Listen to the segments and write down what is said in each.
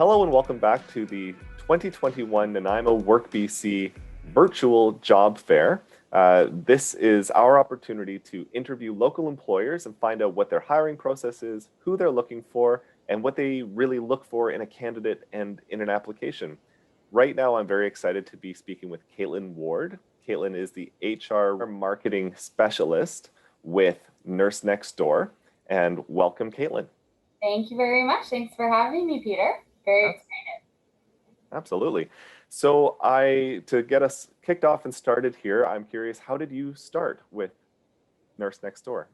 Hello and welcome back to the 2021 Nanaimo Work BC virtual job fair. This is our opportunity to interview local employers and find out what their hiring process is, who they're looking for, and what they really look for in a candidate and in an application. Right now, I'm very excited to be speaking with Katelyn Ward. Katelyn is the HR marketing specialist with Nurse Next Door. And welcome, Katelyn. Thank you very much. Thanks for having me, Peter. Very excited. Absolutely. So to get us kicked off and started here, I'm curious, how did you start with Nurse Next Door?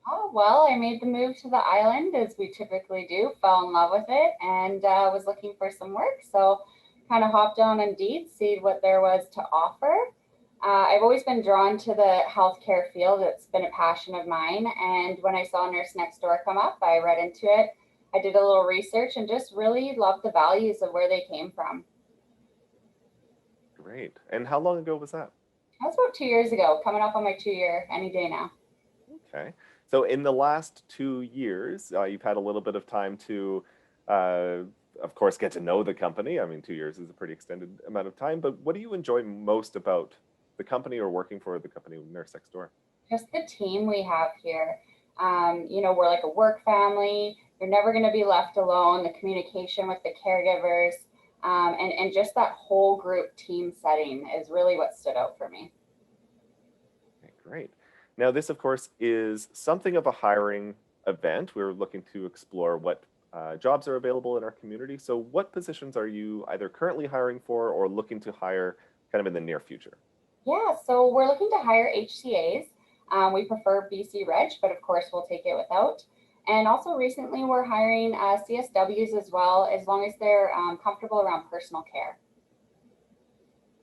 Oh, well, I made the move to the island as we typically do, fell in love with it, and was looking for some work. So kind of hopped on Indeed, see what there was to offer. I've always been drawn to the healthcare field. It's been a passion of mine. And when I saw Nurse Next Door come up, I read into it. I did a little research and just really loved the values of where they came from. Great. And how long ago was that? That was about 2 years ago, coming up on my 2 year any day now. Okay. So in the last 2 years, you've had a little bit of time to, uh, of course, get to know the company. I mean, 2 years is a pretty extended amount of time, but what do you enjoy most about the company or working for the company Nurse Next Door? Just the team we have here. We're like a work family. You're never going to be left alone. The communication with the caregivers, and just that whole group team setting is really what stood out for me. Okay, great. Now, this, of course, is something of a hiring event. We're looking to explore what jobs are available in our community. So what positions are you either currently hiring for or looking to hire kind of in the near future? Yeah, so we're looking to hire HCAs. We prefer BC Reg, but of course we'll take it without. And also recently we're hiring CSWs as well, as long as they're comfortable around personal care.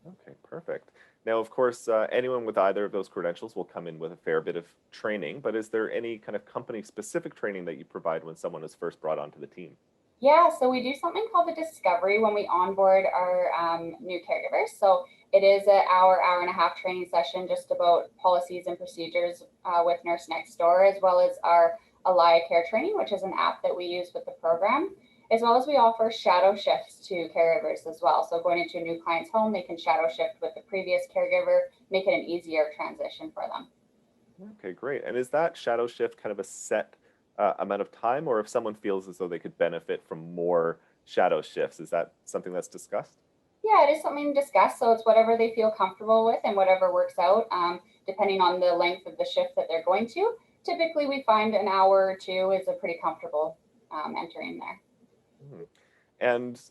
Okay, perfect. Now, of course, anyone with either of those credentials will come in with a fair bit of training, but is there any kind of company-specific training that you provide when someone is first brought onto the team? Yeah, so we do something called the discovery when we onboard our new caregivers. So it is an hour and a half training session just about policies and procedures with Nurse Next Door, as well as our Alia Care training, which is an app that we use with the program, as well as we offer shadow shifts to caregivers as well. So going into a new client's home, they can shadow shift with the previous caregiver, make it an easier transition for them. Okay, great. And is that shadow shift kind of a set amount of time, or if someone feels as though they could benefit from more shadow shifts, is that something that's discussed? Yeah, it is something to discuss. So it's whatever they feel comfortable with and whatever works out, depending on the length of the shift that they're going to. Typically, we find an hour or two is a pretty comfortable entering there. Mhm. And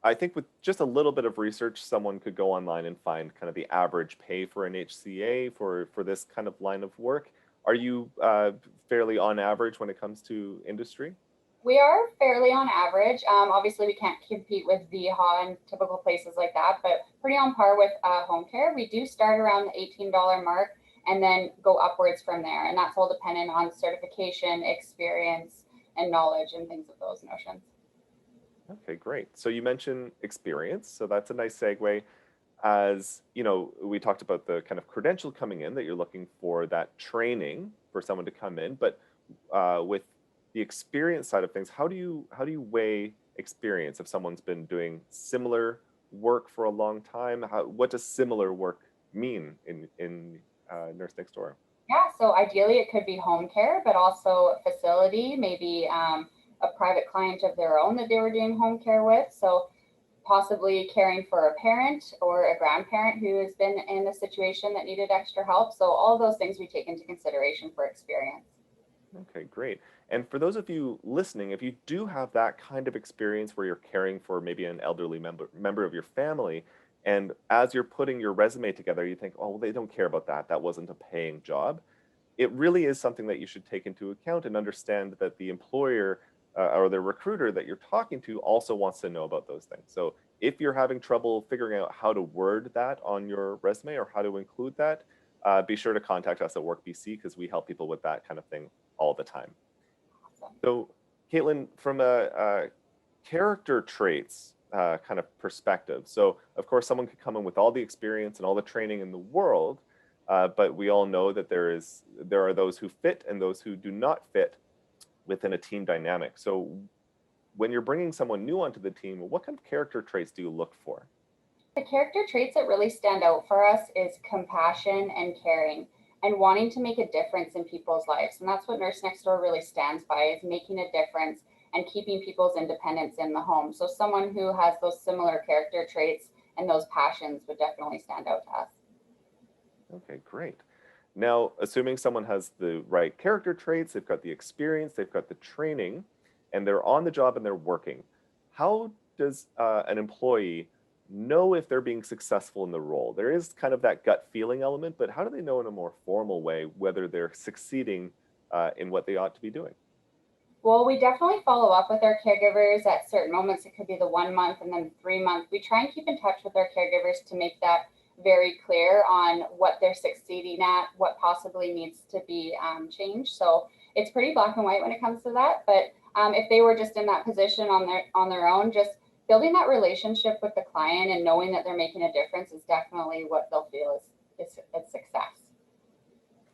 I think with just a little bit of research, someone could go online and find kind of the average pay for an HCA for this kind of line of work. Are you fairly on average when it comes to industry? We are fairly on average. Obviously, we can't compete with VHA and typical places like that, but pretty on par with home care. We do start around the $18 mark and then go upwards from there. And that's all dependent on certification, experience, and knowledge and things of those notions. Okay, great. So you mentioned experience, so that's a nice segue. As you know, we talked about the kind of credential coming in that you're looking for that training for someone to come in, but with the experience side of things, how do you weigh experience if someone's been doing similar work for a long time? What does similar work mean in Nurse Next Door? Yeah, so ideally it could be home care, but also a facility, maybe a private client of their own that they were doing home care with. So possibly caring for a parent or a grandparent who has been in a situation that needed extra help. So all of those things we take into consideration for experience. Okay, great. And for those of you listening, if you do have that kind of experience where you're caring for maybe an elderly member of your family, and as you're putting your resume together, you think, oh, well, they don't care about that. That wasn't a paying job. It really is something that you should take into account and understand that the employer or the recruiter that you're talking to also wants to know about those things. So if you're having trouble figuring out how to word that on your resume or how to include that, be sure to contact us at WorkBC because we help people with that kind of thing all the time. Awesome. So, Katelyn, from a character traits kind of perspective, so of course, someone could come in with all the experience and all the training in the world, but we all know that there are those who fit and those who do not fit within a team dynamic. So, when you're bringing someone new onto the team, what kind of character traits do you look for? The character traits that really stand out for us is compassion and caring and wanting to make a difference in people's lives. And that's what Nurse Next Door really stands by, is making a difference and keeping people's independence in the home. So someone who has those similar character traits and those passions would definitely stand out to us. Okay, great. Now, assuming someone has the right character traits, they've got the experience, they've got the training, and they're on the job and they're working, how does an employee know if they're being successful in the role? There is kind of that gut feeling element, but how do they know in a more formal way whether they're succeeding in what they ought to be doing? Well, we definitely follow up with our caregivers at certain moments. It could be the 1 month and then 3 month. We try and keep in touch with our caregivers to make that very clear on what they're succeeding at, what possibly needs to be changed. So it's pretty black and white when it comes to that. But if they were just in that position on their own, just building that relationship with the client and knowing that they're making a difference is definitely what they'll feel is success.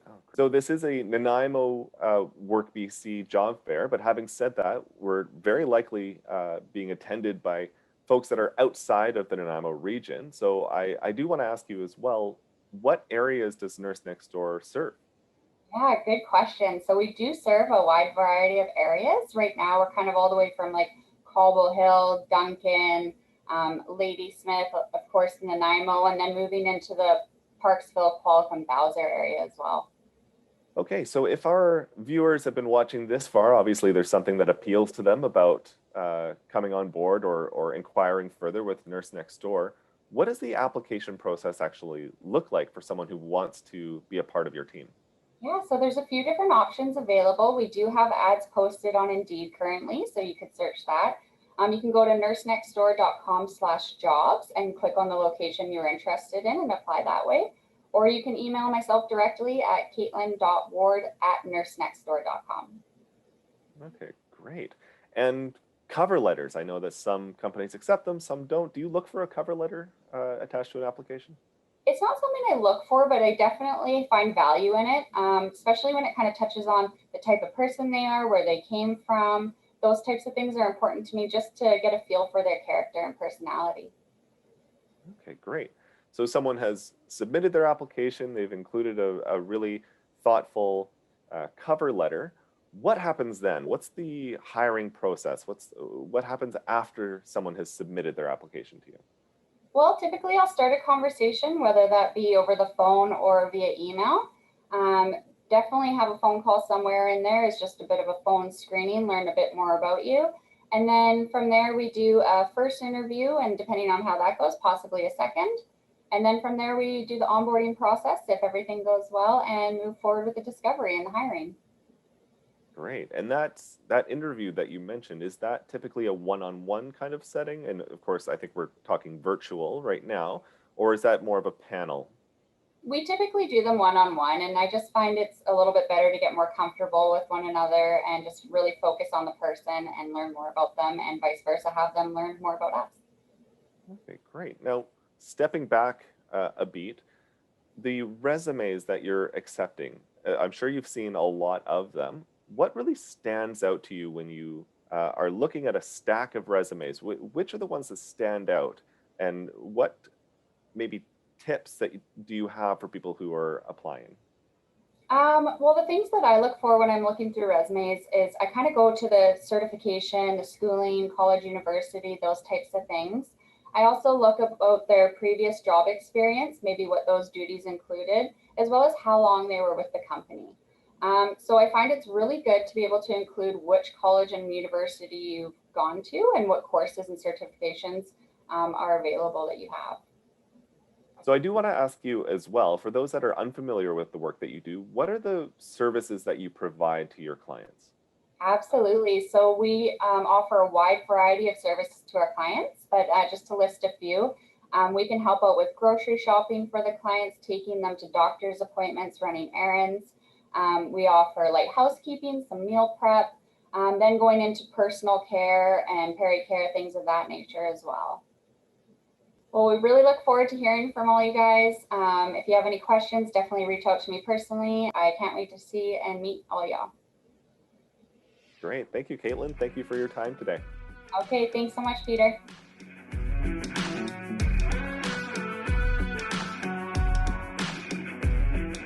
Oh, so this is a Nanaimo Work BC job fair, but having said that, we're very likely being attended by folks that are outside of the Nanaimo region. So I do want to ask you as well, what areas does Nurse Next Door serve? Yeah, good question. So we do serve a wide variety of areas. Right now, we're kind of all the way from like Cobble Hill, Duncan, Ladysmith, of course, Nanaimo, and then moving into the Parksville, Qualicum, Bowser area as well. Okay, so if our viewers have been watching this far, obviously there's something that appeals to them about coming on board or inquiring further with Nurse Next Door. What does the application process actually look like for someone who wants to be a part of your team? Yeah, so there's a few different options available. We do have ads posted on Indeed currently, so you could search that. You can go to nursenextdoor.com/jobs and click on the location you're interested in and apply that way. Or you can email myself directly at katelyn.ward@nursenextdoor.com. Okay, great. And cover letters, I know that some companies accept them, some don't. Do you look for a cover letter attached to an application? It's not something I look for, but I definitely find value in it, especially when it kind of touches on the type of person they are, where they came from. Those types of things are important to me just to get a feel for their character and personality. Okay, great. So someone has submitted their application, they've included a really thoughtful cover letter. What happens then? What's the hiring process? What happens after someone has submitted their application to you? Well, typically I'll start a conversation, whether that be over the phone or via email. Um, Definitely have a phone call somewhere in there. Is just a bit of a phone screening, learn a bit more about you. And then from there, we do a first interview, and depending on how that goes, possibly a second. And then from there, we do the onboarding process if everything goes well and move forward with the discovery and the hiring. Great. And that interview that you mentioned, is that typically a one-on-one kind of setting? And of course, I think we're talking virtual right now, or is that more of a panel? We typically do them one on one, and I just find it's a little bit better to get more comfortable with one another and just really focus on the person and learn more about them, and vice versa, have them learn more about us. Okay, great. Now, stepping back a beat, the resumes that you're accepting, I'm sure you've seen a lot of them. What really stands out to you when you are looking at a stack of resumes? Which are the ones that stand out? And what maybe tips do you have for people who are applying? Well, the things that I look for when I'm looking through resumes is I kind of go to the certification, the schooling, college, university, those types of things. I also look about their previous job experience, maybe what those duties included, as well as how long they were with the company. So I find it's really good to be able to include which college and university you've gone to and what courses and certifications are available that you have. So I do want to ask you as well, for those that are unfamiliar with the work that you do, what are the services that you provide to your clients? Absolutely. So we offer a wide variety of services to our clients, but just to list a few, we can help out with grocery shopping for the clients, taking them to doctor's appointments, running errands. We offer light housekeeping, some meal prep, then going into personal care and peri-care, things of that nature as well. Well, we really look forward to hearing from all you guys. If you have any questions, definitely reach out to me personally. I can't wait to see and meet all y'all. Great. Thank you, Caitlin. Thank you for your time today. Okay, thanks so much, Peter.